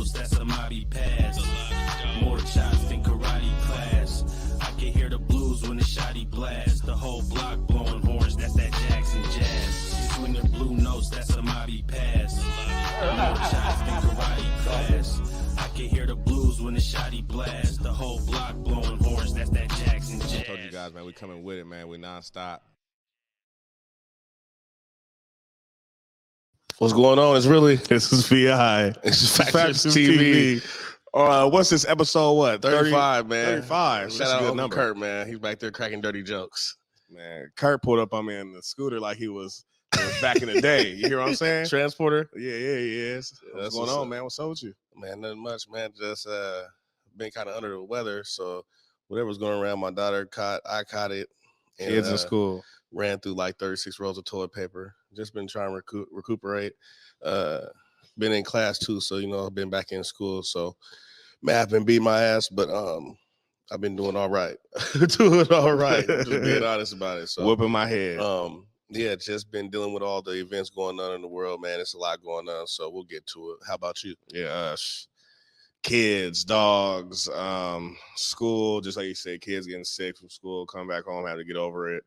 notes, that's a mobby pass. More chops than karate class. I can hear the blues when the shotty blast. The whole block blowing horns, that's that Jackson jazz. She swinging blue notes, that's a mobby pass. More chops than karate class. I can hear the blues when the shotty blast. The whole block blowing horns, that's that Jackson jazz. I told you guys, man, we coming with it, man. We nonstop. What's going on? This is VI. This is Factorz TV. What's this episode? What 35, man? 35. Shout out to Kurt, man. He's back there cracking dirty jokes. Man, Kurt pulled up on me in the scooter like he was back in the day. You hear what I'm saying? Transporter. Yeah. What's going on, man? What's up with you? Man, nothing much, man. Just been kind of under the weather, so whatever's going around, my daughter I caught it. And, Kids in school. Ran through like 36 rolls of toilet paper. Just been trying to recuperate. Been in class too, so I've been back in school. So math been beating my ass, but I've been doing all right. Just being honest about it. So whooping my head. Yeah, just been dealing with all the events going on in the world, man. It's a lot going on, so we'll get to it. How about you? Yeah, kids, dogs, school, just like you said, kids getting sick from school, come back home, have to get over it.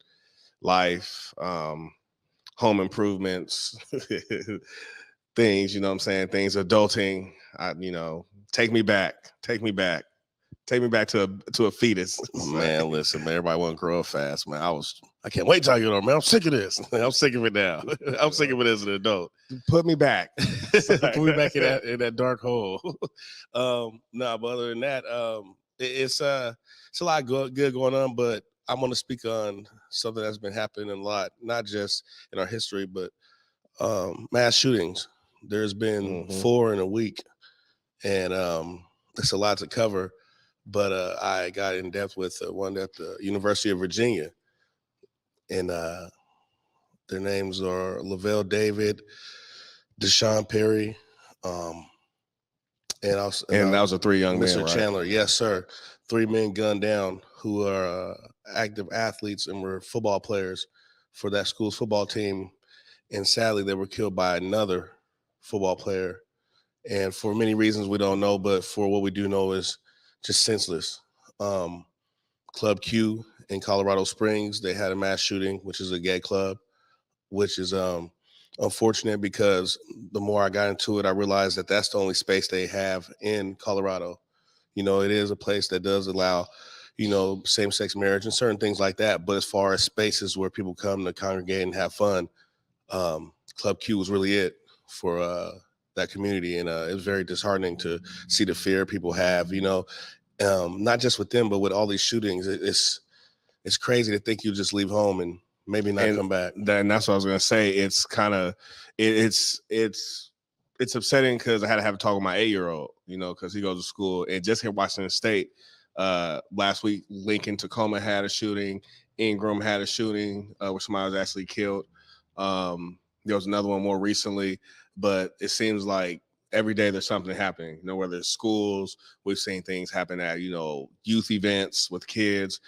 Life, home improvements, things, you know what I'm saying? Things, adulting, take me back to a fetus. Man, listen, man, everybody want to grow up fast, man. I can't wait till I get on, man. I'm sick of this. I'm sick of it now. I'm sick of it as an adult. Put me back. Put me back in that dark hole. But other than that, it's a lot good going on, but I'm going to speak on something that's been happening a lot, not just in our history, but mass shootings. There's been 4 in a week, and it's a lot to cover. But I got in depth with one at the University of Virginia, and their names are Lavelle David, Deshaun Perry, and that was a 3 young men, Mr. right? Chandler. Yes, sir. 3 men gunned down who are active athletes and were football players for that school's football team. And sadly, they were killed by another football player. And for many reasons we don't know, but for what we do know is just senseless. Club Q in Colorado Springs, they had a mass shooting, which is a gay club, which is unfortunate because the more I got into it, I realized that that's the only space they have in Colorado. It is a place that does allow, same-sex marriage and certain things like that. But as far as spaces where people come to congregate and have fun, Club Q was really it for that community. And it was very disheartening to see the fear people have, not just with them, but with all these shootings. It's crazy to think you just leave home and maybe not come back. And that's what I was going to say. It's kind of, it's upsetting because I had to have a talk with my 8-year-old, because he goes to school. And just here Washington State, last week, Lincoln, Tacoma had a shooting. Ingram had a shooting where somebody was actually killed. There was another one more recently, but it seems like every day there's something happening, whether it's schools, we've seen things happen at, youth events with kids.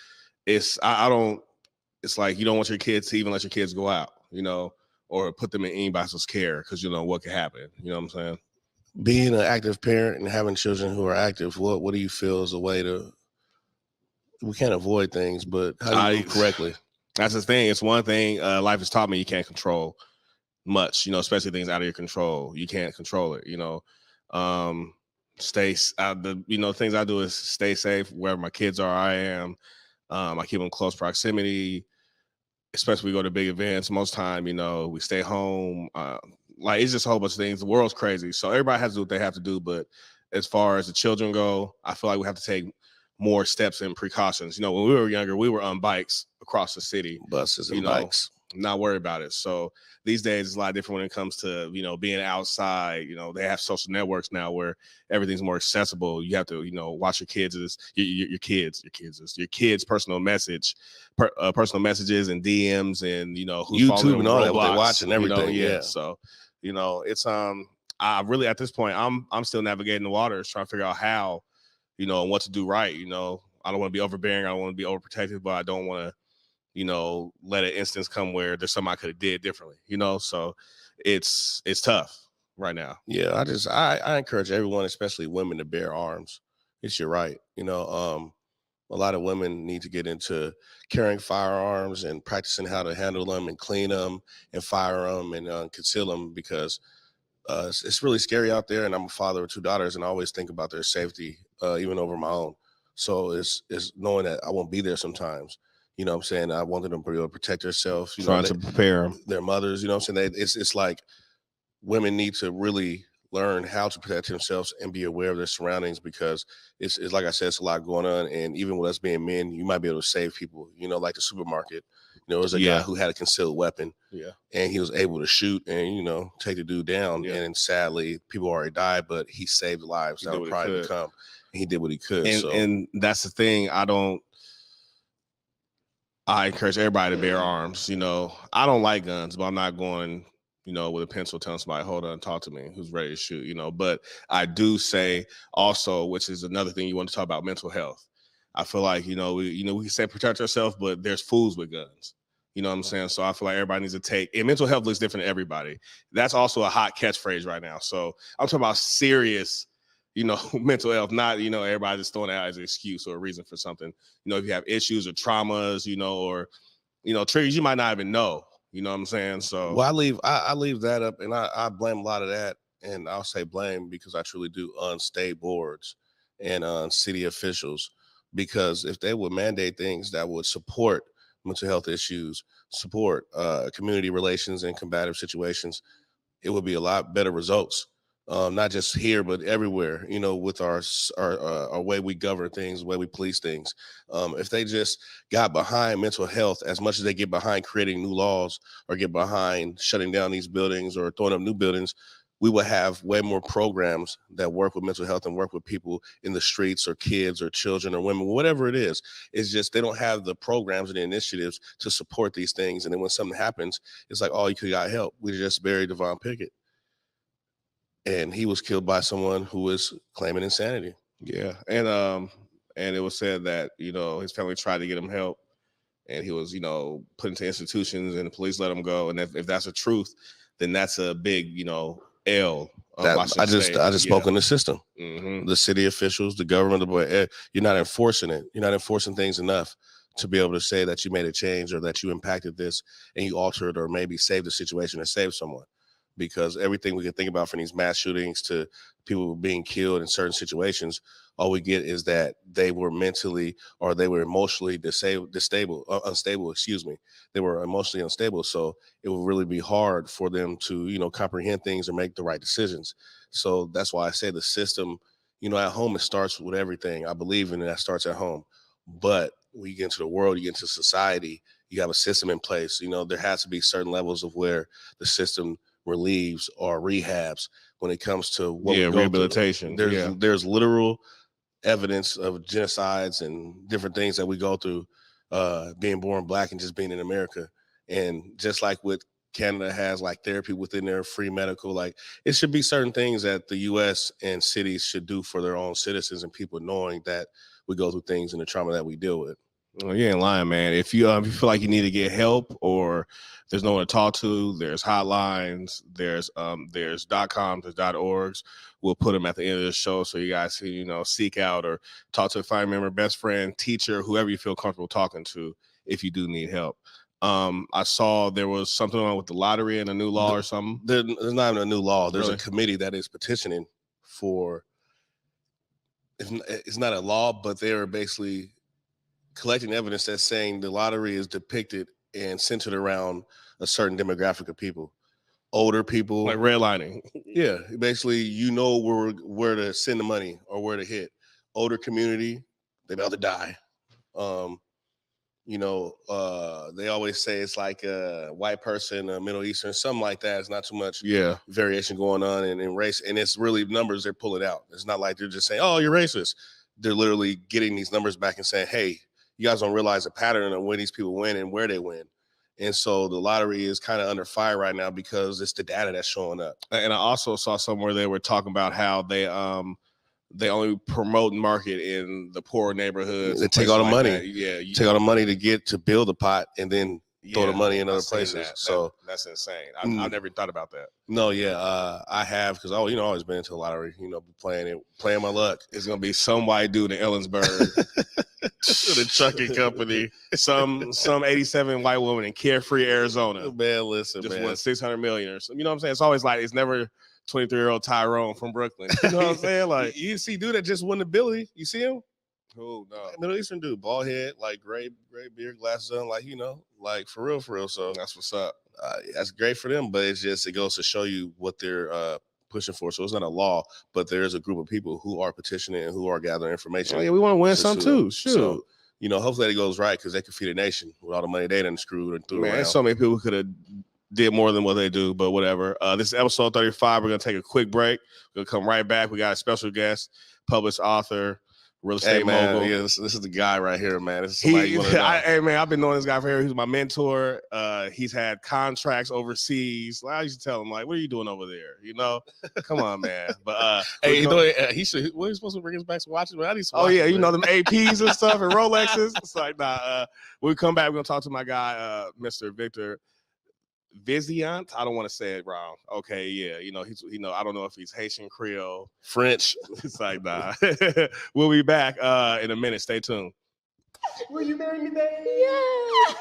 It's like you don't want your kids to even let your kids go out, or put them in anybody's care because what could happen. You know what I'm saying? Being an active parent and having children who are active, what do you feel is a way to, we can't avoid things, but how do you move correctly? That's the thing. It's one thing life has taught me you can't control much, especially things out of your control. You can't control it, the things I do is stay safe wherever my kids are. I am. I keep them close proximity, especially we go to big events. Most time, we stay home. It's just a whole bunch of things. The world's crazy. So everybody has to do what they have to do. But as far as the children go, I feel like we have to take more steps and precautions. When we were younger, we were on bikes across the city. Buses and bikes. Not worry about it. So these days it's a lot different when it comes to, being outside. They have social networks now where everything's more accessible. You have to, watch your kids' personal personal messages and DMs and, who's YouTube and all that, what Roblox, they watch and everything. Yeah. So, it's, I really, at this point, I'm still navigating the waters, trying to figure out how, and what to do right. I don't want to be overbearing. I don't want to be overprotective, but I don't want to, let an instance come where there's something I could have did differently, so it's tough. right now. Yeah, I encourage everyone, especially women, to bear arms. It's your right. A lot of women need to get into carrying firearms and practicing how to handle them and clean them and fire them and conceal them, because it's really scary out there. And I'm a father of 2 daughters, and I always think about their safety, even over my own. So it's knowing that I won't be there sometimes. You know what I'm saying? I want them to be able to protect themselves. Trying to prepare them. Their mothers, you know what I'm saying? It's like women need to really learn how to protect themselves and be aware of their surroundings, because it's like I said, it's a lot going on. And even with us being men, you might be able to save people, like the supermarket. There was a guy who had a concealed weapon, and he was able to shoot and, take the dude down. Yeah. And sadly, people already died, but he saved lives. That would probably become, and he did what he could. And that's the thing. I encourage everybody to bear arms. I don't like guns, but I'm not going, with a pencil telling somebody, hold on, talk to me, who's ready to shoot, But I do say also, which is another thing you want to talk about, mental health. I feel like, we can say protect ourselves, but there's fools with guns. You know what I'm saying? So I feel like everybody needs to take, and mental health looks different to everybody. That's also a hot catchphrase right now. So I'm talking about serious, mental health, not, everybody just throwing it out as an excuse or a reason for something. If you have issues or traumas, or, triggers you might not even know. You know what I'm saying? So I leave that up, and I blame a lot of that. And I'll say blame because I truly do on state boards and on city officials, because if they would mandate things that would support mental health issues, support community relations and combative situations, it would be a lot better results. Not just here, but everywhere, with our way we govern things, the way we police things. If they just got behind mental health as much as they get behind creating new laws or get behind shutting down these buildings or throwing up new buildings, we would have way more programs that work with mental health and work with people in the streets or kids or children or women, whatever it is. It's just they don't have the programs and the initiatives to support these things. And then when something happens, it's like, oh, you could got help. We just buried Devon Pickett. And he was killed by someone who was claiming insanity. Yeah. And it was said that, his family tried to get him help, and he was, put into institutions and the police let him go. And if that's the truth, then that's a big, L. I just spoke on the system, the city officials, the government, you're not enforcing it. You're not enforcing things enough to be able to say that you made a change or that you impacted this and you altered or maybe saved the situation or saved someone. Because everything we can think about, from these mass shootings to people being killed in certain situations, all we get is that they were mentally or they were emotionally unstable. They were emotionally unstable. So it would really be hard for them to, comprehend things or make the right decisions. So that's why I say the system, at home, it starts with everything. I believe in it. That starts at home. But when you get into the world, you get into society, you have a system in place. There has to be certain levels of where the system relieves or rehabs when it comes to rehabilitation. There's literal evidence of genocides and different things that we go through, being born Black and just being in America. And just like with Canada has like therapy within their free medical, like it should be certain things that the US and cities should do for their own citizens and people, knowing that we go through things and the trauma that we deal with. Well, you ain't lying, man. If you feel like you need to get help or there's no one to talk to, there's hotlines, there's .coms, there's .orgs. We'll put them at the end of the show so you guys can, seek out or talk to a family member, best friend, teacher, whoever you feel comfortable talking to if you do need help. I saw there was something on with the lottery and a new law or something. There's not even a new law. There's a committee that is petitioning for, it's not a law, but they're basically collecting evidence that's saying the lottery is depicted and centered around a certain demographic of people, older people, like redlining. Yeah, basically, where to send the money or where to hit. Older community, they about to die. They always say it's like a white person, a Middle Eastern, something like that. It's not too much variation going on in race, and it's really numbers they're pulling out. It's not like they're just saying, "Oh, you're racist." They're literally getting these numbers back and saying, "Hey, you guys don't realize the pattern of when these people win and where they win." And so the lottery is kind of under fire right now because it's the data that's showing up. And I also saw somewhere they were talking about how they only promote and market in the poor neighborhoods. They take all the money. Take all the money to build a pot, and then throw the money in I've other seen places. that. So That's insane. I've never thought about that. no, yeah, I have because I've always been into the lottery. Playing my luck. It's gonna be some white dude in Ellensburg, the trucking company, some 87 white woman in Carefree, Arizona. Man, listen, just man. won 600 million or something. You know what I'm saying? It's always like it's never 23-year-old Tyrone from Brooklyn. You know what I'm saying? Like you see, dude that just won the Billy. You see him? Oh no, Middle Eastern dude, bald head, like gray beard, glasses on, like for real. So that's what's up. That's great for them, but it goes to show you what they're pushing for. So it's not a law, but there is a group of people who are petitioning and who are gathering information. Oh yeah, we want to win some too. Shoot. So, hopefully it goes right because they could feed a nation with all the money they done screwed and threw around. There's so many people who could have did more than what they do, but whatever. This is episode 35. We're gonna take a quick break. We're gonna come right back. We got a special guest, published author, real estate mogul. Yeah, this is the guy right here, man. This is somebody you want to know. Hey man, I've been knowing this guy for years. He's my mentor. He's had contracts overseas. I used to tell him, like, what are you doing over there? Come on, man. But he should. What are you supposed to bring us back to watching? I need some. Oh yeah, them APs and stuff and Rolexes. It's like, nah. When we come back, we're gonna talk to my guy, Mr. Victor Vinziant. I don't want to say it wrong. Okay, yeah. He's I don't know if he's Haitian, Creole, French. It's like, nah. We'll be back in a minute. Stay tuned. Will you marry me, baby? Yeah.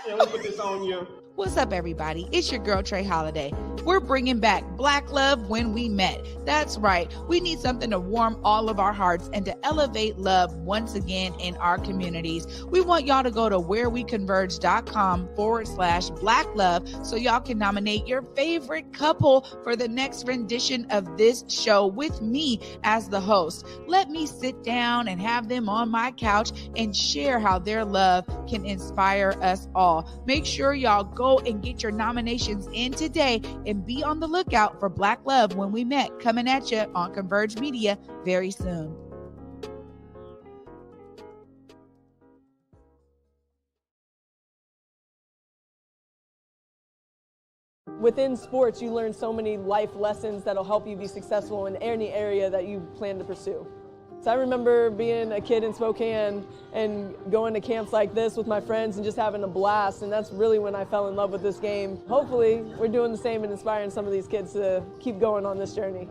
Yeah, let me put this on you. What's up, everybody? It's your girl, Trey Holiday. We're bringing back Black Love When We Met. That's right. We need something to warm all of our hearts and to elevate love once again in our communities. We want y'all to go to whereweconverge.com/Black Love so y'all can nominate your favorite couple for the next rendition of this show with me as the host. Let me sit down and have them on my couch and share how their love can inspire us all. Make sure y'all go and get your nominations in today and be on the lookout for Black Love When We Met coming at you on Converge Media very soon. Within sports, you learn so many life lessons that'll help you be successful in any area that you plan to pursue. So I remember being a kid in Spokane and going to camps like this with my friends and just having a blast, and that's really when I fell in love with this game. Hopefully, we're doing the same and inspiring some of these kids to keep going on this journey.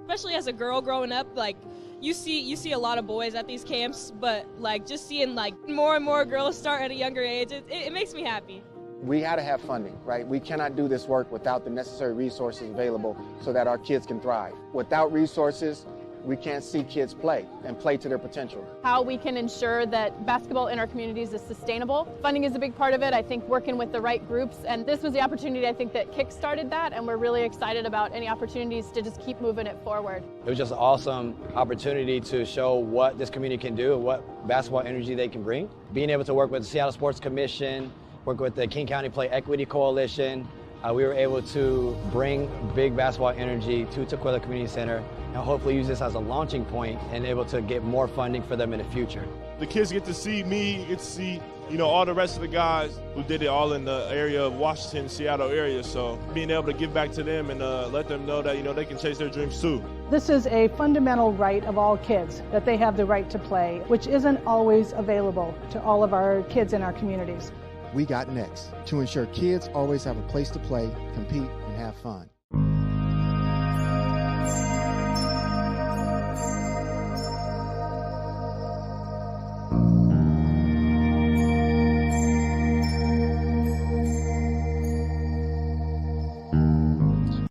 Especially as a girl growing up, like you see a lot of boys at these camps, but like just seeing like more and more girls start at a younger age, it makes me happy. We had to have funding, right? We cannot do this work without the necessary resources available so that our kids can thrive. Without resources, we can't see kids play and play to their potential. How we can ensure that basketball in our communities is sustainable. Funding is a big part of it. I think working with the right groups, and this was the opportunity I think that kick-started that, and we're really excited about any opportunities to just keep moving it forward. It was just an awesome opportunity to show what this community can do and what basketball energy they can bring. Being able to work with the Seattle Sports Commission, work with the King County Play Equity Coalition, we were able to bring big basketball energy to Tukwila Community Center and hopefully use this as a launching point and able to get more funding for them in the future. The kids get to see me, get to see, all the rest of the guys who did it all in the area of Washington, Seattle area. So being able to give back to them and let them know that, they can chase their dreams too. This is a fundamental right of all kids, that they have the right to play, which isn't always available to all of our kids in our communities. We got next to ensure kids always have a place to play, compete, and have fun.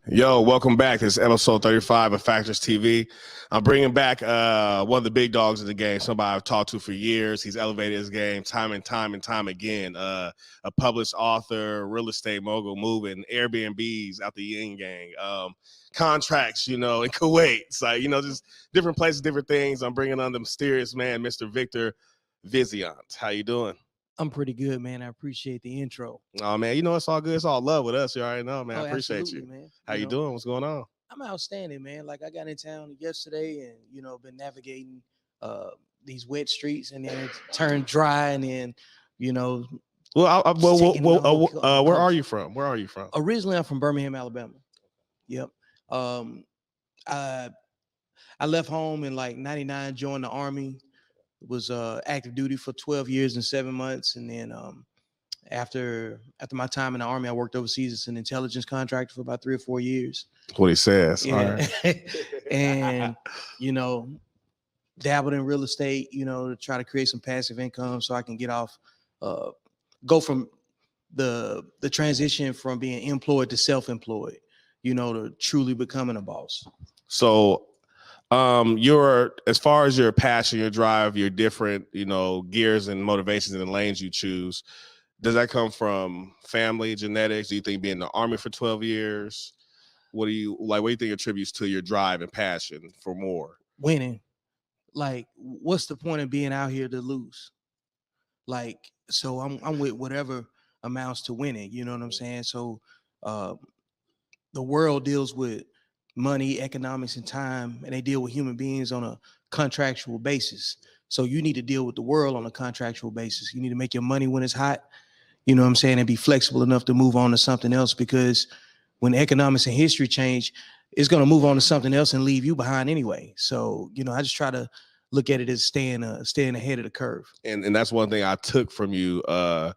Yo, welcome back. This is episode 35 of Factorz TV. I'm bringing back one of the big dogs of the game, somebody I've talked to for years. He's elevated his game time and time again. A published author, real estate mogul, moving Airbnbs out the yin gang, contracts, in Kuwait. It's like, just different places, different things. I'm bringing on the mysterious man, Mr. Victor Vinziant. How you doing? I'm pretty good, man. I appreciate the intro. Oh, man, it's all good. It's all love with us. You already know, man. I appreciate you. Man. How you doing? What's going on? I'm outstanding, man. Like, I got in town yesterday and, been navigating these wet streets, and then it turned dry, and then, where are you from? Where are you from? Originally, I'm from Birmingham, Alabama. Yep. I left home in like 99, joined the Army. Was active duty for 12 years and 7 months, and then After my time in the Army, I worked overseas as an intelligence contractor for about 3 or 4 years. That's what he says. Yeah. All right. And, dabbled in real estate, to try to create some passive income so I can get off, go from the transition from being employed to self-employed, to truly becoming a boss. So your, as far as your passion, your drive, your different, gears and motivations and the lanes you choose, does that come from family, genetics? Do you think being in the Army for 12 years? What do you think attributes to your drive and passion for more? Winning. Like, what's the point of being out here to lose? Like, so I'm with whatever amounts to winning, you know what I'm saying? So the world deals with money, economics, and time, and they deal with human beings on a contractual basis. So you need to deal with the world on a contractual basis. You need to make your money when it's hot, you know what I'm saying, and be flexible enough to move on to something else, because when economics and history change, it's going to move on to something else and leave you behind anyway. So, I just try to look at it as staying ahead of the curve. And that's one thing I took from you, the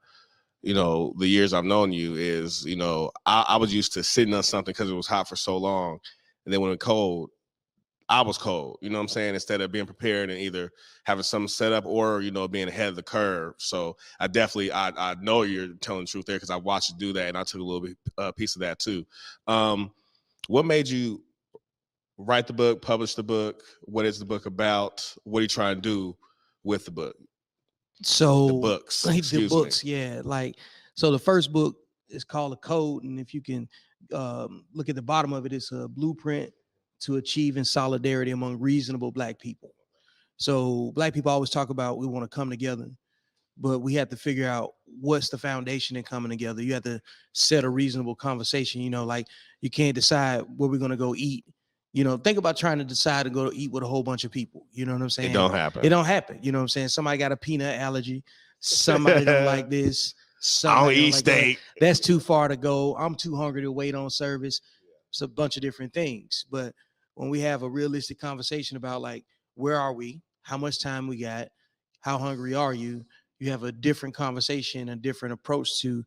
years I've known you is, I was used to sitting on something because it was hot for so long. And then when it was cold, I was cold, you know what I'm saying? Instead of being prepared and either having something set up or, being ahead of the curve. So I definitely, I know you're telling the truth there because I watched you do that and I took a little bit piece of that too. What made you write the book, publish the book? What is the book about? What are you trying to do with the book? So the books, yeah. So the first book is called The Code. And if you can look at the bottom of it, it's a blueprint to achieving solidarity among reasonable Black people. So Black people always talk about we want to come together, but we have to figure out what's the foundation in coming together. You have to set a reasonable conversation, you can't decide where we're going to go eat. Think about trying to decide to go to eat with a whole bunch of people. You know what I'm saying? It don't happen. It don't happen. You know what I'm saying? Somebody got a peanut allergy. Somebody don't like this. I don't eat like steak. That's too far to go. I'm too hungry to wait on service. It's a bunch of different things. But when we have a realistic conversation about where are we? How much time we got? How hungry are you? You have a different conversation, a different approach to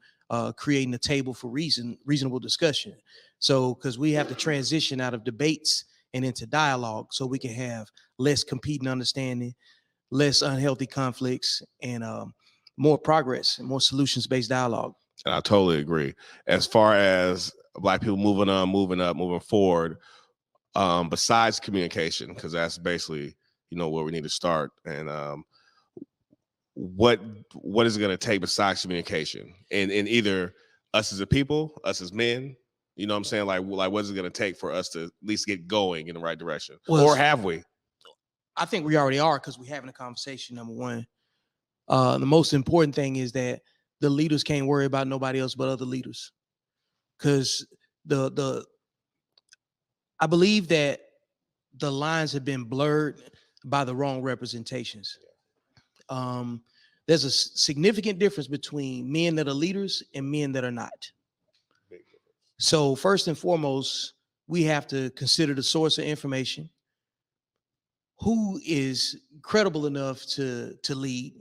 creating a table for reasonable discussion. So, because we have to transition out of debates and into dialogue so we can have less competing understanding, less unhealthy conflicts, and more progress and more solutions-based dialogue. And I totally agree. As far as Black people moving on, moving up, moving forward, besides communication, because that's basically, where we need to start. And what is it going to take besides communication? And either us as a people, us as men, you know what I'm saying? Like what is it going to take for us to at least get going in the right direction? Well, or have we? I think we already are, because we're having a conversation, number one. The most important thing is that the leaders can't worry about nobody else but other leaders. Because I believe that the lines have been blurred by the wrong representations. There's a significant difference between men that are leaders and men that are not. So first and foremost, we have to consider the source of information. Who is credible enough to lead,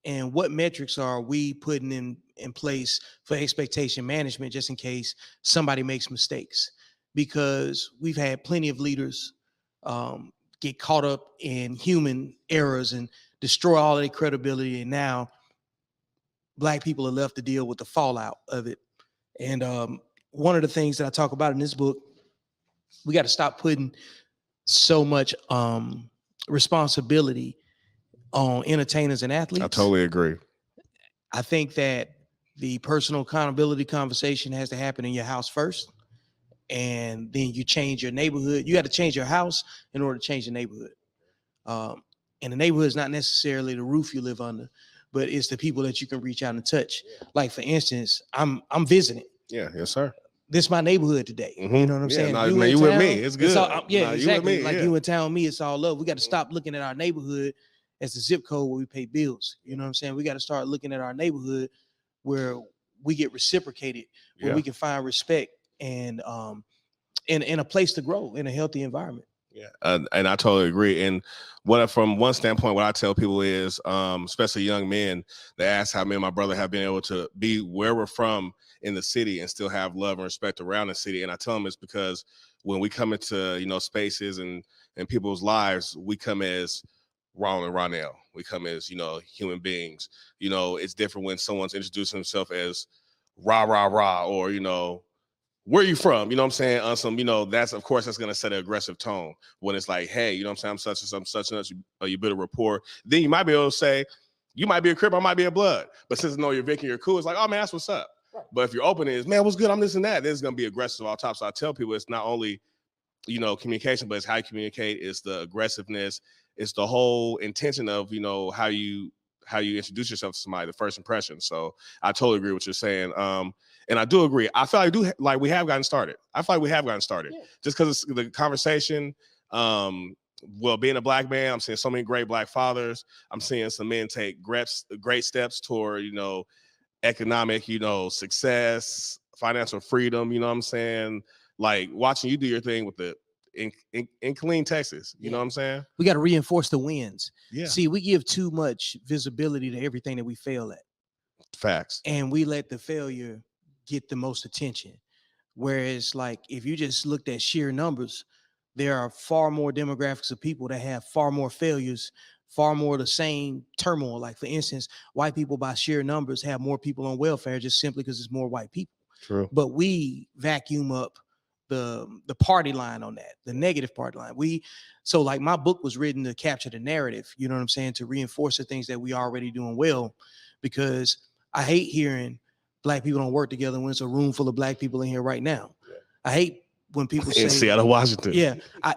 and what metrics are we putting in place for expectation management, just in case somebody makes mistakes? Because we've had plenty of leaders get caught up in human errors and destroy all their credibility, and now Black people are left to deal with the fallout of it. And one of the things that I talk about in this book, we got to stop putting so much responsibility on entertainers and athletes. I totally agree. I think that the personal accountability conversation has to happen in your house first, and then you change your neighborhood. You got to change your house in order to change the neighborhood. And the neighborhood is not necessarily the roof you live under, but it's the people that you can reach out and touch. Like, for instance, I'm visiting. Yeah, yes, sir. This is my neighborhood today. Mm-hmm. You know what I'm saying? No, you with me. It's good. Exactly. You in town, me, it's all love. We got to stop looking at our neighborhood as the zip code where we pay bills. You know what I'm saying? We got to start looking at our neighborhood where we get reciprocated, where we can find respect and in a place to grow in a healthy environment. Yeah, and I totally agree. And from one standpoint, what I tell people is, especially young men, they ask how me and my brother have been able to be where we're from in the city and still have love and respect around the city. And I tell them it's because when we come into spaces and people's lives, we come as Ron and Ronell. We come as human beings. It's different when someone's introducing himself as rah rah rah, or where are you from? You know what I'm saying? On some, that's going to set an aggressive tone when it's like, hey, you know what I'm saying? I'm such and such. You build a rapport. Then you might be able to say, you might be a Crip, I might be a Blood. But since you're Vic and you're cool, it's like, oh man, that's what's up. Right. But if you're open, it's man, what's good? I'm this and that. This is going to be aggressive all top. So I tell people it's not only, communication, but it's how you communicate. It's the aggressiveness. It's the whole intention of, how you introduce yourself to somebody, the first impression. So I totally agree with what you're saying. And I do agree. I feel like we have gotten started. Yeah. Just because the conversation. Being a black man, I'm seeing so many great black fathers. I'm seeing some men take great steps toward, economic, success, financial freedom. You know what I'm saying? Like watching you do your thing with in Killeen, Texas. You know what I'm saying? We got to reinforce the wins. Yeah. See, we give too much visibility to everything that we fail at. Facts. And we let the failure get the most attention. Whereas, like, if you just looked at sheer numbers, there are far more demographics of people that have far more failures, far more of the same turmoil. Like, for instance, white people by sheer numbers have more people on welfare just simply because it's more white people. True. But we vacuum up the party line on that, the negative party line. So like my book was written to capture the narrative, you know what I'm saying, to reinforce the things that we already doing well, because I hate hearing black people don't work together when it's a room full of black people in here right now. Yeah. I hate when people say in Seattle, Washington. Yeah,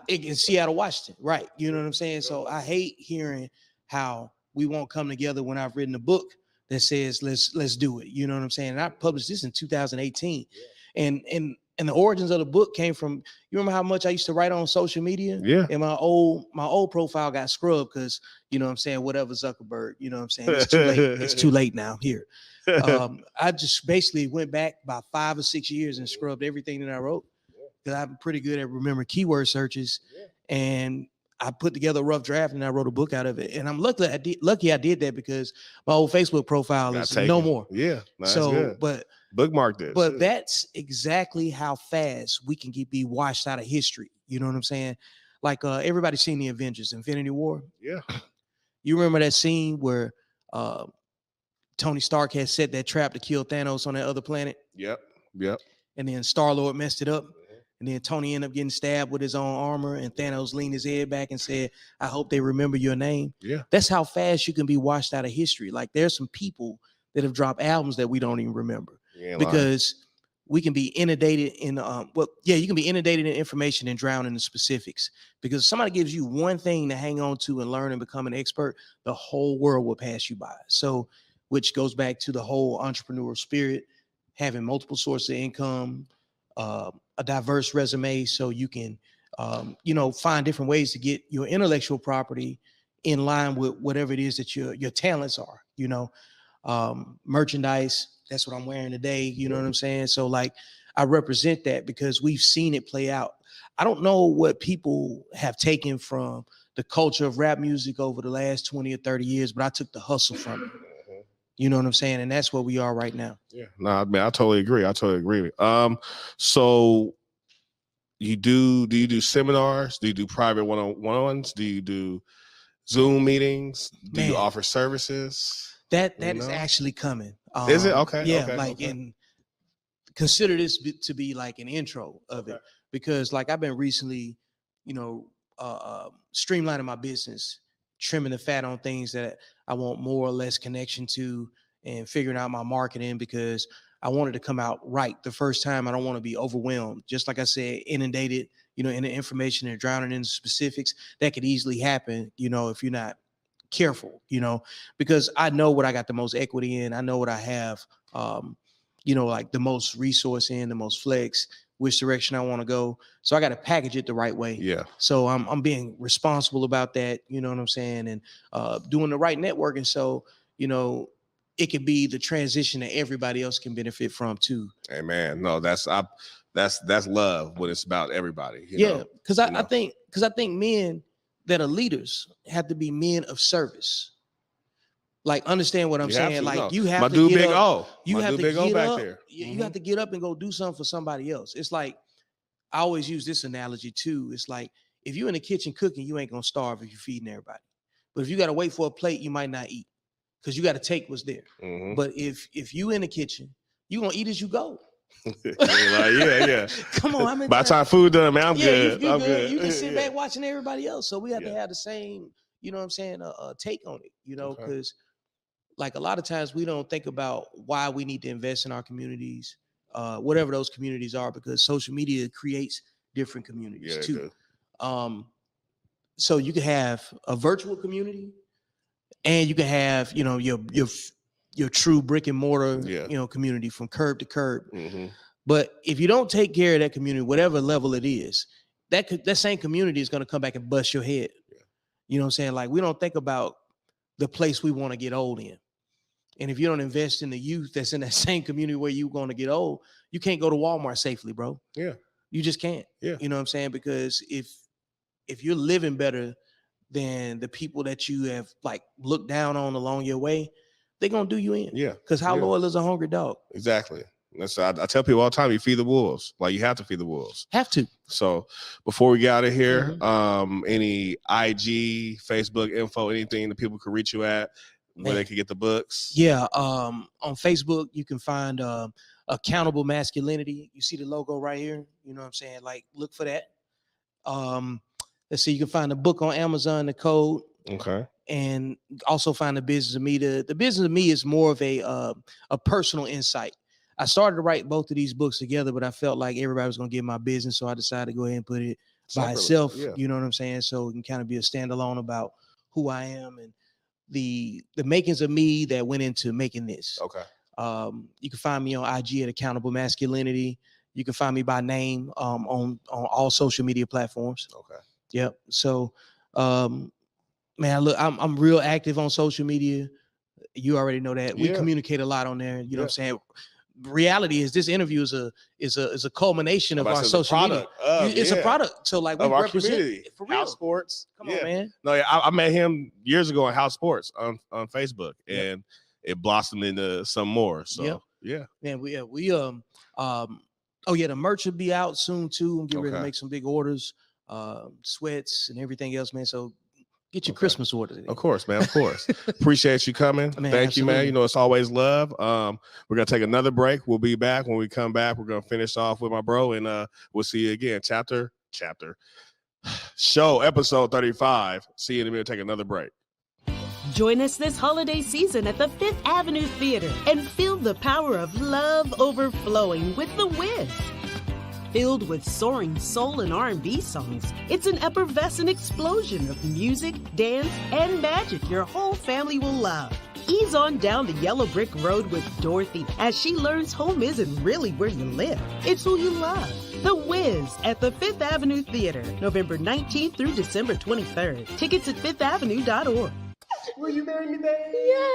in Seattle, Washington, right? You know what I'm saying? So I hate hearing how we won't come together when I've written a book that says let's do it. You know what I'm saying? And I published this in 2018, and the origins of the book came from, you remember how much I used to write on social media? Yeah. And my old profile got scrubbed because, you know what I'm saying, whatever Zuckerberg, you know what I'm saying? It's too late. It's too late now here. I just basically went back about 5 or 6 years and scrubbed everything that I wrote, because I'm pretty good at remembering keyword searches. And I put together a rough draft and I wrote a book out of it. And I'm lucky I did that, because my old Facebook profile is no more. Yeah. So, good. but bookmark this. But that's exactly how fast we can be washed out of history. You know what I'm saying? Like everybody's seen the Avengers, Infinity War. Yeah. You remember that scene where Tony Stark had set that trap to kill Thanos on that other planet? Yep. And then Star-Lord messed it up. And then Tony ended up getting stabbed with his own armor, and Thanos leaned his head back and said, I hope they remember your name. Yeah. That's how fast you can be washed out of history. Like there's some people that have dropped albums that we don't even remember. Because we can be inundated in you can be inundated in information and drown in the specifics. Because if somebody gives you one thing to hang on to and learn and become an expert, the whole world will pass you by. So, which goes back to the whole entrepreneurial spirit, having multiple sources of income, a diverse resume, so you can find different ways to get your intellectual property in line with whatever it is that your talents are. Merchandise. That's what I'm wearing today. You know what I'm saying? So like I represent that because we've seen it play out. I don't know what people have taken from the culture of rap music over the last 20 or 30 years, but I took the hustle from it. You know what I'm saying? And that's where we are right now. Yeah. No, I mean, I totally agree. So do you do seminars? Do you do private one-on-ones? Do you do Zoom meetings? Do you offer services? That is actually coming. Is it? Okay. Yeah, okay. And consider this to be like an intro of it, because like I've been recently, streamlining my business, trimming the fat on things that I want more or less connection to, and figuring out my marketing, because I wanted to come out right the first time. I don't want to be overwhelmed. Just like I said, inundated, in the information and drowning in the specifics. That could easily happen, if you're not careful, because I know what I got the most equity in. I know what I have, like the most resource in, the most flex, which direction I want to go. So I got to package it the right way. Yeah. So I'm being responsible about that. You know what I'm saying? And doing the right networking. So, it could be the transition that everybody else can benefit from too. Hey man, no, that's love when it's about everybody. Because I think because I think men that are leaders have to be men of service. Like, understand what I'm saying? Like, you have my to dude get Big up. O. You My have dude to Big O get back up. there. You have to get up and go do something for somebody else. It's like, I always use this analogy too. It's like, if you're in the kitchen cooking, you ain't gonna starve if you're feeding everybody. But if you gotta wait for a plate, you might not eat because you gotta take what's there. But if you in the kitchen, you gonna eat as you go. Yeah. Come on, I'm in By the time food done, man, I'm good. You I'm good. good. You can sit back watching everybody else. So we have to have the same, you know what I'm saying, take on it, you know, because like a lot of times we don't think about why we need to invest in our communities, whatever those communities are, because social media creates different communities too. So you can have a virtual community, and you can have, you know, your true brick and mortar, you know, community from curb to curb. But if you don't take care of that community, whatever level it is, that same community is going to come back and bust your head. You know what I'm saying? Like, we don't think about the place we want to get old in. And if you don't invest in the youth that's in that same community where you're going to get old, you can't go to Walmart safely, bro. Yeah. You just can't. Yeah. You know what I'm saying? Because if you're living better than the people that you have like looked down on along your way, they're going to do you in. Yeah. Because how loyal is a hungry dog? Exactly. That's I tell people all the time, you feed the wolves. Like, you have to feed the wolves. Have to. So before we get out of here, any IG, Facebook info, anything that people can reach you at, where they can get the books? Yeah. On Facebook, you can find Accountable Masculinity. You see the logo right here. You know what I'm saying? Like, look for that. Let's see, you can find the book on Amazon, The Code. Okay. And also find The Business of Me. The Business of Me is more of a personal insight. I started to write both of these books together, but I felt like everybody was going to get my business, so I decided to go ahead and put it by itself. Yeah. You know what I'm saying? So it can kind of be a standalone about who I am and the makings of me that went into making this. Okay. You can find me on IG at Accountable Masculinity. You can find me by name on all social media platforms. Okay. Yep. So, man, look, I'm real active on social media. You already know that. We communicate a lot on there. You know what I'm saying? Reality is, this interview is a culmination of our social media. It's a product. So like, we of our represent community. for real. House Sports. Come on, man. No, yeah, I met him years ago on House Sports on Facebook, and it blossomed into some more. So yeah. Man, the merch will be out soon too. I'm getting ready to make some big orders, sweats and everything else, man. So get your Christmas orders. Of course, man. Of course. Appreciate you coming. Man, Thank you, man. absolutely. You know, it's always love. We're gonna take another break. We'll be back. When we come back, we're gonna finish off with my bro, and we'll see you again. Chapter show episode 35. See you in a minute. Take another break. Join us this holiday season at the Fifth Avenue Theater and feel the power of love overflowing with The Wiz. Filled with soaring soul and R&B songs, it's an effervescent explosion of music, dance, and magic your whole family will love. Ease on down the yellow brick road with Dorothy as she learns home isn't really where you live, it's who you love. The Wiz at the Fifth Avenue Theater, November 19th through December 23rd. Tickets at fifthavenue.org. Will you marry me, babe? Yeah.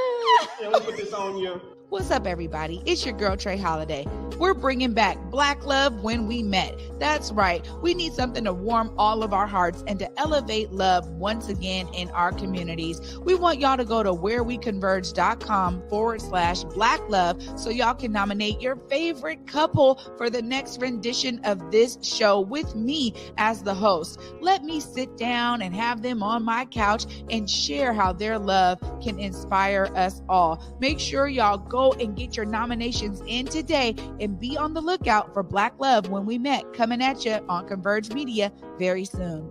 Yeah, let me put this on you. What's up, everybody? It's your girl, Trey Holiday. We're bringing back Black Love When We Met. That's right. We need something to warm all of our hearts and to elevate love once again in our communities. We want y'all to go to whereweconverge.com/Black Love so y'all can nominate your favorite couple for the next rendition of this show with me as the host. Let me sit down and have them on my couch and share how their love can inspire us all. Make sure y'all go and get your nominations in today and be on the lookout for Black Love When We Met coming at you on Converge Media very soon.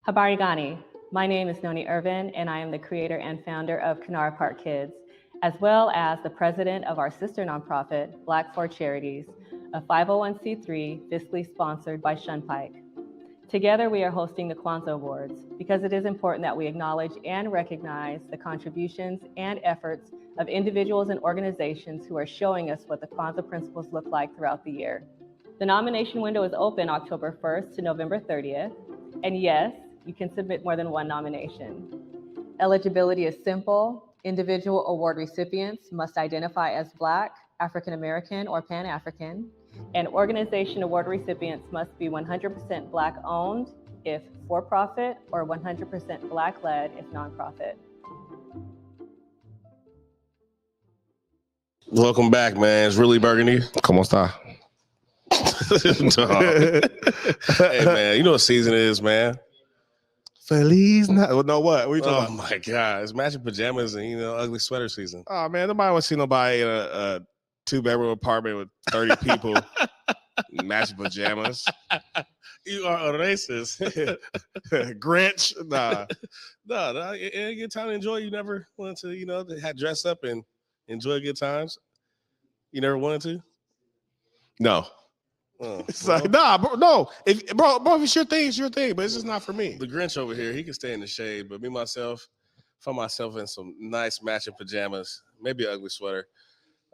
Habari Gani. My name is Noni Irvin, and I am the creator and founder of Kanara Park Kids, as well as the president of our sister nonprofit, Black for Charities, a 501c3 fiscally sponsored by Shunpike. Together, we are hosting the Kwanzaa Awards because it is important that we acknowledge and recognize the contributions and efforts of individuals and organizations who are showing us what the Kwanzaa principles look like throughout the year. The nomination window is open October 1st to November 30th, and yes, you can submit more than one nomination. Eligibility is simple. Individual award recipients must identify as Black, African American, or Pan-African. And organization award recipients must be 100% Black owned if for-profit or 100% Black led if nonprofit. Welcome back, man. It's really Burgundy. ¿Cómo está? Hey, man, you know what season it is, man. Feliz Navidad. No, what? What are you talking Oh about? my God, it's matching pajamas and ugly sweater season. Oh man, nobody wants to see nobody in a 2-bedroom apartment with 30 people matching pajamas. You are a racist. Grinch. Nah. No, it ain't a good time to enjoy. You never wanted to, have dress up and enjoy good times. You never wanted to? No. Oh, It's like, nah, bro, no. If it's your thing, it's your thing, but it's just not for me. The Grinch over here, he can stay in the shade, but find myself in some nice matching pajamas, maybe an ugly sweater.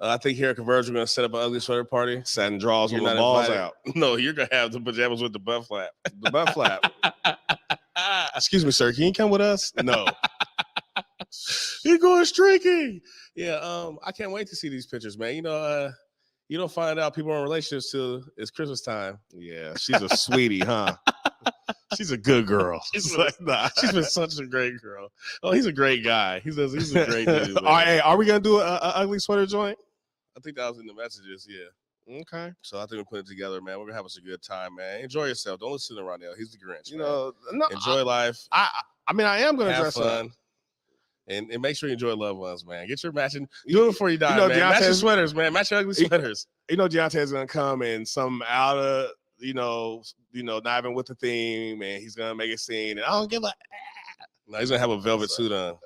I think here at Converge, we're going to set up an ugly sweater party. Satin draws You're with the not balls invited. out. No, you're going to have the pajamas with the butt flap. The butt flap. Excuse me, sir. Can you come with us? No. You're going streaking. Yeah, I can't wait to see these pictures, man. You don't find out people are in relationships till it's Christmas time. Yeah, she's a sweetie, huh? She's a good girl. She's been such a great girl. Oh, he's a great guy. He's a great dude. All right, are we gonna do a ugly sweater joint? I think that was in the messages. Yeah. Okay. So I think we put it together, man. We're gonna have us a good time, man. Enjoy yourself. Don't listen to Ronell. He's the Grinch. Enjoy life. I mean, I am gonna have dress fun. up. And make sure you enjoy loved ones, man. Get your matching. Do it before you die, man. Match your sweaters, man. Match your ugly sweaters. Deontay's gonna come in some out of not even with the theme, and he's gonna make a scene. And I don't give a. No, he's gonna have a velvet suit on.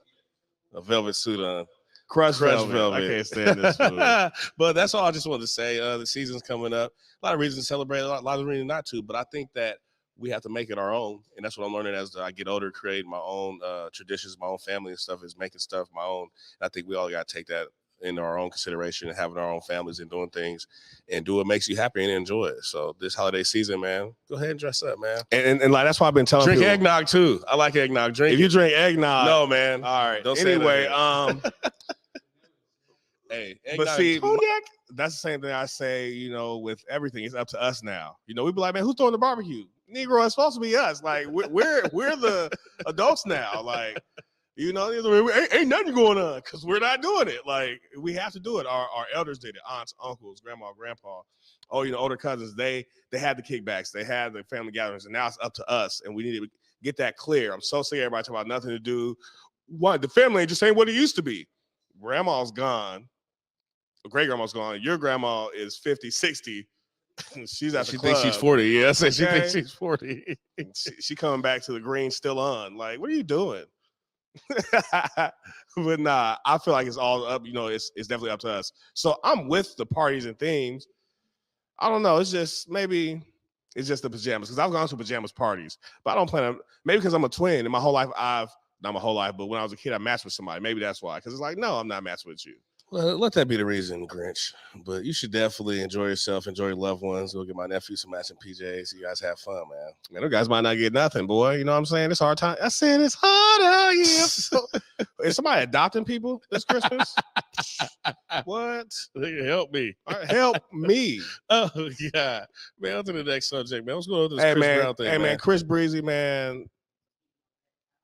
A velvet suit on. Crushed velvet. I can't stand this food. But that's all I just wanted to say. The season's coming up. A lot of reasons to celebrate. A lot of reasons not to. But I think that we have to make it our own, and that's what I'm learning as I get older. Creating my own traditions, my own family and stuff is making stuff my own. And I think we all got to take that into our own consideration and having our own families and doing things and do what makes you happy and enjoy it. So this holiday season, man, go ahead and dress up, man. And like that's why I've been telling drink people. eggnog too. I like eggnog. Drink. If you drink eggnog, no, man. All right. Don't anyway, say that. Hey, eggnog, but see, cognac. That's the same thing I say. With everything, it's up to us now. We be like, man, who's throwing the barbecue? Negro, it's supposed to be us. Like we're the adults now. Like. Ain't nothing going on because we're not doing it. Like we have to do it. Our elders did it. Aunts, uncles, grandma, grandpa. Older cousins. They had the kickbacks. They had the family gatherings, and now it's up to us. And we need to get that clear. I'm so sick of everybody talking about nothing to do. What the family just ain't what it used to be. Grandma's gone. Great grandma's gone. Your grandma is 50, 60. She's at the She club. thinks she's 40. Yeah, I said she Okay? thinks she's 40. She coming back to the green still on. Like, what are you doing? But nah, I feel like it's all up. It's definitely up to us. So I'm with the parties and themes. I don't know. It's just maybe it's just the pajamas because I've gone to pajamas parties, but I don't plan on. Maybe because I'm a twin. In my whole life, not my whole life, but when I was a kid, I matched with somebody. Maybe that's why. Because it's like, no, I'm not matching with you. Well, let that be the reason, Grinch. But you should definitely enjoy yourself, enjoy your loved ones. Go get my nephew some matching PJs. You guys have fun, man. Man, those guys might not get nothing, boy. You know what I'm saying? It's hard time. I said it's hard out here. Is somebody adopting people this Christmas? What? Help me. Help me. Oh, yeah. Man, on to the next subject, man. What's going on with this Chris Brown thing, man, Chris Breezy, man,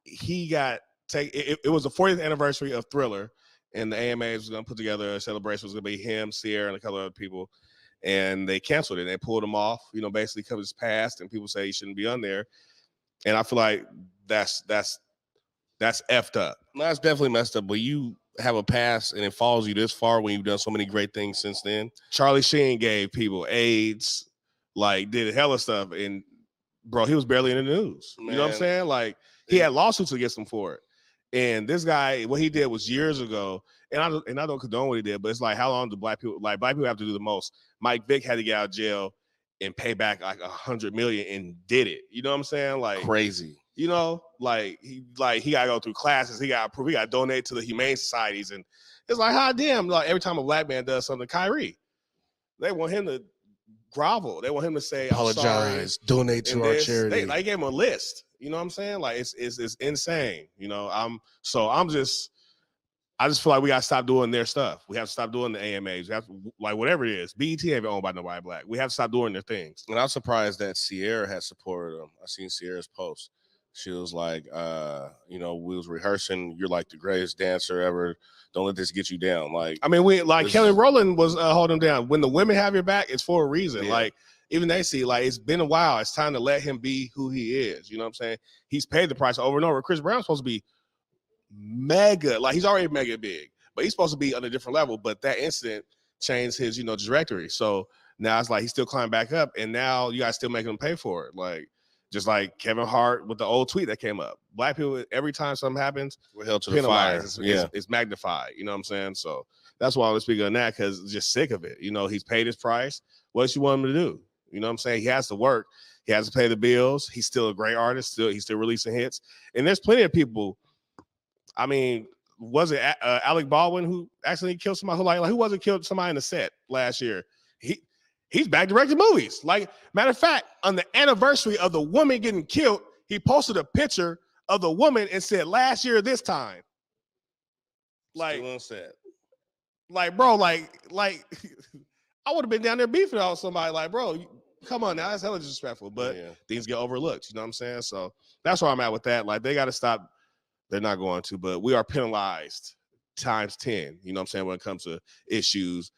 he got it was the 40th anniversary of Thriller. And the AMAs was going to put together a celebration. It was going to be him, Sierra, and a couple other people. And they canceled it. They pulled him off, basically because it's past and people say he shouldn't be on there. And I feel like that's effed up. No, it's definitely messed up. But you have a past and it follows you this far when you've done so many great things since then. Charlie Sheen gave people AIDS, did hella stuff. And, bro, he was barely in the news. Man. You know what I'm saying? Like, he had lawsuits against him for it. And this guy, what he did was years ago, and I don't condone what he did, but it's like, how long do black people have to do the most? Mike Vick had to get out of jail and pay back like $100 million and did it. You know what I'm saying? Like crazy. He gotta go through classes. He got to donate to the humane societies, and it's like, how damn, like every time a black man does something, Kyrie, they want him to grovel. They want him to say, apologize, donate to our charity. They gave him a list. You know what I'm saying? Like it's insane. I'm just I just feel like we gotta stop doing their stuff. We have to stop doing the AMAs. We have to, like whatever it is. BET ain't owned by nobody black. We have to stop doing their things. And I'm surprised that Sierra has supported them. I seen Sierra's post. She was like, we was rehearsing. You're like the greatest dancer ever. Don't let this get you down. Like, I mean, Kelly Rowland was holding him down. When the women have your back, it's for a reason. Yeah. Like, even they see, like, it's been a while. It's time to let him be who he is. You know what I'm saying? He's paid the price over and over. Chris Brown's supposed to be mega. Like, he's already mega big, but he's supposed to be on a different level. But that incident changed his, trajectory. So now it's like he's still climbing back up, and now you guys still making him pay for it. Like, just like Kevin Hart with the old tweet that came up. Black people, every time something happens, we're held to the fire. It's magnified. You know what I'm saying? So that's why I was speaking on that, because just sick of it. He's paid his price. What else you want him to do? You know what I'm saying? He has to work. He has to pay the bills. He's still a great artist. He's still releasing hits. And there's plenty of people. I mean, was it Alec Baldwin who accidentally killed somebody? Who wasn't killed somebody in the set last year? He's back directing movies. Like, matter of fact, on the anniversary of the woman getting killed, he posted a picture of the woman and said, "Last year this time." Like, still on set. Like, bro, like I would have been down there beefing with somebody. Like, bro, come on now, that's hella disrespectful. But things get overlooked. You know what I'm saying? So that's where I'm at with that. Like, they got to stop. They're not going to, but we are penalized times 10. You know what I'm saying? When it comes to issues,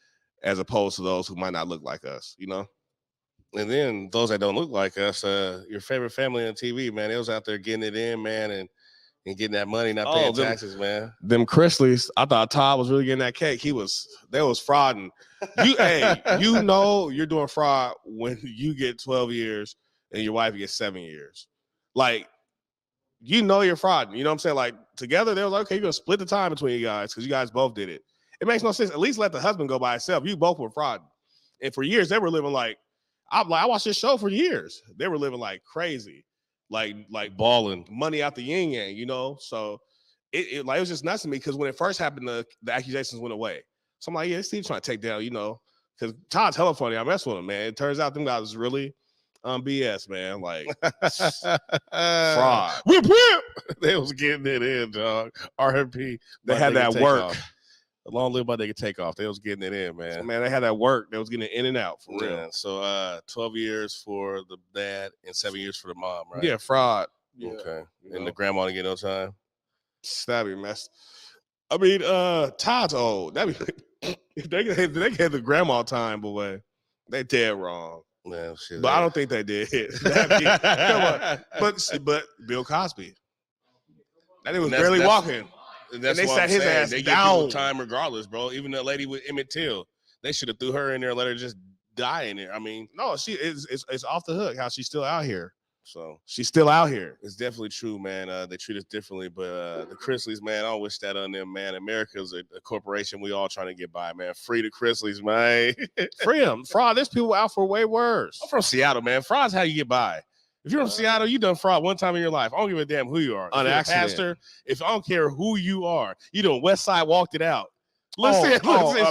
as opposed to those who might not look like us, And then those that don't look like us, your favorite family on TV, man, they was out there getting it in, man, and getting that money, not paying taxes, man. Them Chrisleys, I thought Todd was really getting that cake. They was frauding. You're doing fraud when you get 12 years and your wife gets 7 years. Like, you're frauding. You know what I'm saying? Like, together, they was like, okay, you're going to split the time between you guys because you guys both did it. It makes no sense. At least let the husband go by himself. You both were frauding. And for years, they were living like, I watched this show for years. They were living like crazy, like balling, money out the yin yang, So it was just nuts to me, because when it first happened, the accusations went away. So I'm like, yeah, this team's trying to take down, because Todd's hella funny. I mess with him, man. It turns out them guys was really BS, man. Like, fraud. Whip, whip. They was getting it in, dog. RMP. They had that work. Off. Long live my nigga Takeoff. They was getting it in, man. Man, they had that work. They was getting it in and out, for real. So 12 years for the dad and 7 years for the mom, right? Yeah, fraud. Okay. And the grandma didn't get no time? That'd be messed. I mean, Todd's old. That'd be if they gave the grandma time away, they dead wrong. Man, shit, but I don't think they did. Come on. But Bill Cosby. That nigga was barely walking. And that's and they what sat his ass they down. Give time regardless, bro. Even the lady with Emmett Till, they should have threw her in there and let her just die in there. I mean, no, it's off the hook how she's still out here. So she's still out here. It's definitely true, man. They treat us differently, but the Chrisleys, man, I don't wish that on them, man. America's a corporation. We all trying to get by, man. Free the Chrisleys, man. Free them. Fraud. There's people out for way worse. I'm from Seattle, man. Fraud's how you get by. If you're from Seattle, you done fraud one time in your life. I don't give a damn who you are. On accident. Pastor, if I don't care who you are, you done West Side walked it out. Listen,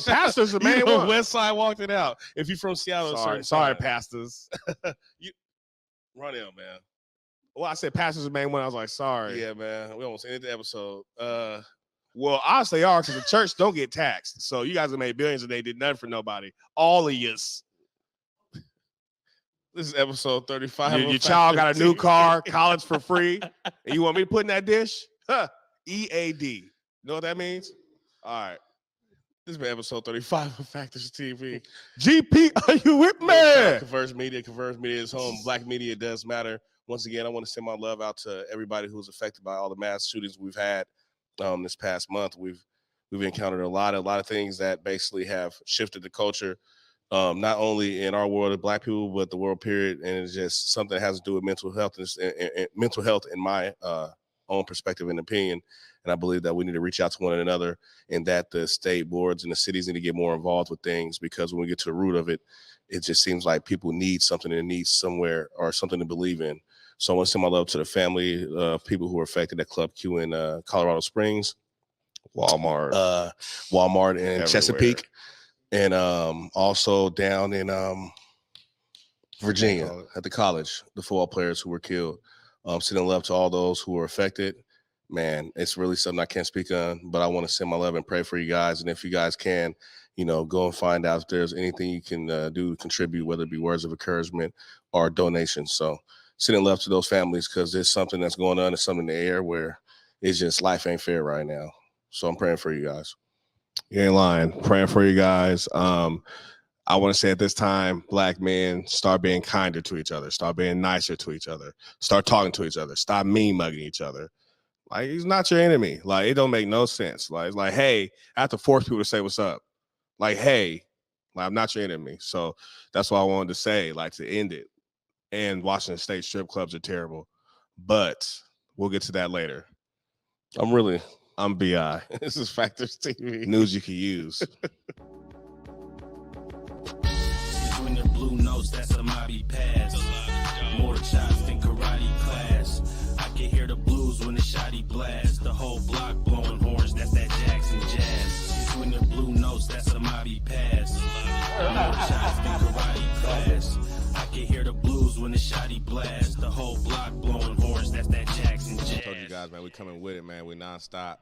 pastors the main one. West Side walked it out. If you're from Seattle, sorry, pastors. Run in, man. Well, I said pastors the main one. I was like, sorry. Yeah, man. We almost ended the episode. Well, honestly, they are, because the church don't get taxed. So you guys have made billions and they did nothing for nobody. All of yous. This is episode 35. Your child got a new car, college for free, and you want me to put in that dish? Huh. EAD. You know what that means? All right. This has been episode 35 of Factorz TV. GP, are you with me? Converge Media is home. Black media does matter. Once again, I want to send my love out to everybody who's affected by all the mass shootings we've had this past month. We've encountered a lot of things that basically have shifted the culture. Not only in our world of Black people, but the world period, and it's just something that has to do with mental health and mental health in my own perspective and opinion. And I believe that we need to reach out to one another, and that the state boards and the cities need to get more involved with things, because when we get to the root of it, it just seems like people need something and need somewhere or something to believe in. So I want to send my love to the family of people who were affected at Club Q in Colorado Springs, Walmart in everywhere. Chesapeake. And also down in Virginia at the college, the football players who were killed. Sending love to all those who were affected. man, it's really something I can't speak on, but I want to send my love and pray for you guys. And if you guys can, go and find out if there's anything you can do to contribute, whether it be words of encouragement or donations. So sending love to those families, because there's something that's going on. There's something in the air where it's just life ain't fair right now. So I'm praying for you guys. You ain't lying. Praying for you guys. I want to say at this time, Black men, start being kinder to each other. Start being nicer to each other. Start talking to each other. Stop mean mugging each other. Like, he's not your enemy. Like, it don't make no sense. Like, it's like, hey, I have to force people to say what's up. Like, hey, like, I'm not your enemy. So that's what I wanted to say, like, to end it. And Washington State strip clubs are terrible. But we'll get to that later. I'm B.I. This is Factorz TV. News you can use. Between the blue notes, that's a mobby pass. More shots than karate class. I can hear the blues when the shotty blast. The whole block blowing horns, that's that Jackson jazz. Between the blue notes, that's a mobby pass. More shots than karate class. I can hear the blues when the shotty blast. The whole block blowing horns, that's that Jackson jazz. I told you guys, man, we coming with it, man. We nonstop.